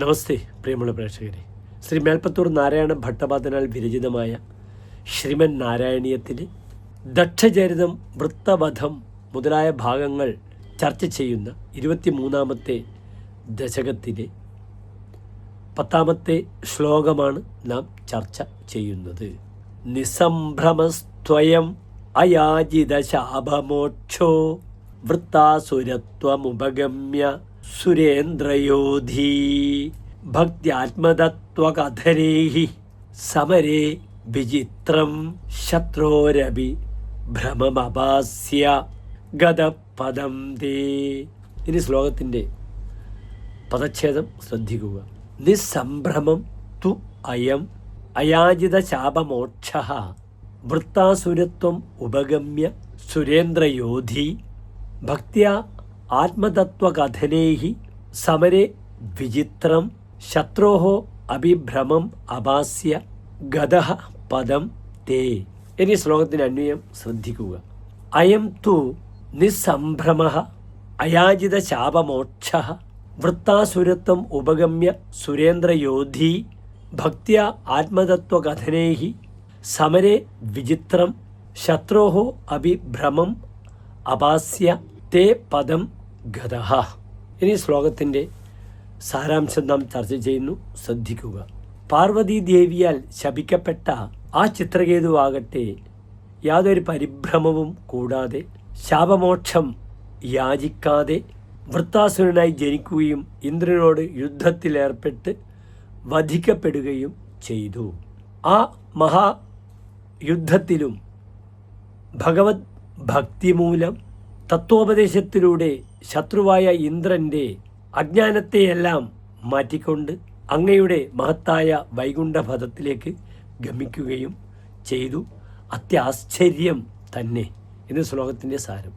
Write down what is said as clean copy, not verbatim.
നമസ്തേ പ്രിയമുള്ള പ്രേക്ഷകരെ, ശ്രീ മേൽപ്പത്തൂർ നാരായണ ഭട്ടപാദനാൽ വിരചിതമായ ശ്രീമൻ നാരായണീയത്തിലെ ദക്ഷചരിതം, വൃത്തവധം മുതലായ ഭാഗങ്ങൾ ചർച്ച ചെയ്യുന്ന 23-ാമത്തെ ദശകത്തിലെ 10-ാമത്തെ ശ്ലോകമാണ് നാം ചർച്ച ചെയ്യുന്നത്. നിസംഭ്രമസ്ത്വയം അയാജിത ശാപമോക്ഷോ വൃത്താസുരത്വമുപഗമ്യ സുരേന്ദ്രയോധീ ഭക്ത്യാത്മതത്വകഥനൈ സമരേ വിചിത്രം ശത്രോരപി ഭ്രമമപാസ്യ ഗതപദം തേ. ഇനി ശ്ലോകത്തിൻ്റെ പദച്ഛേദം ശ്രദ്ധിക്കുക. നിസ്സംഭ്രമം തു അയം അയാജിത ശാപമോക്ഷ വൃത്താസുരത്വം ഉപഗമ്യ സുരേന്ദ്രയോധി ഭക്ത്യാ ആത്മതത്വകഥനൈ സമരേ വിചിത്രം ശത്രോഃ അഭിഭ്രമം അപാസ്യ ഗതഃ പദം തേ. ഇനി ശ്ലോകത്തിന് അന്വയം ശ്രദ്ധിക്കുക. അയം തു നിസ്സംഭ്രമഃ അയാജിത ശാപമോക്ഷ വൃത്താസുരത്വം ഉപഗമ്യ സുരേന്ദ്രയോധി ഭക്ത്യാ ആത്മതത്വകഥനൈ സമരേ വിചിത്രം ശത്രോഃ അഭിഭ്രമം അപാസ്യ തേ പദം ഗതഃ. ഇനി ശ്ലോകത്തിൻ്റെ സാരാംശം നാം ചർച്ച ചെയ്യുന്നു, ശ്രദ്ധിക്കുക. പാർവതീദേവിയാൽ ശപിക്കപ്പെട്ട ആ ചിത്രകേതുവാകട്ടെ യാതൊരു പരിഭ്രമവും കൂടാതെ ശാപമോക്ഷം യാചിക്കാതെ വൃത്താസുരനായി ജനിക്കുകയും ഇന്ദ്രനോട് യുദ്ധത്തിലേർപ്പെട്ട് വധിക്കപ്പെടുകയും ചെയ്തു. ആ മഹായുദ്ധത്തിലും ഭഗവത് ഭക്തി മൂലം തത്വോപദേശത്തിലൂടെ ശത്രുവായ ഇന്ദ്രൻ്റെ അജ്ഞാനത്തെയെല്ലാം മാറ്റിക്കൊണ്ട് അങ്ങയുടെ മഹത്തായ വൈകുണ്ഠപദത്തിലേക്ക് ഗമിക്കുകയും ചെയ്തു. അത്യാശ്ചര്യം തന്നെ എന്ന് ശ്ലോകത്തിൻ്റെ സാരം.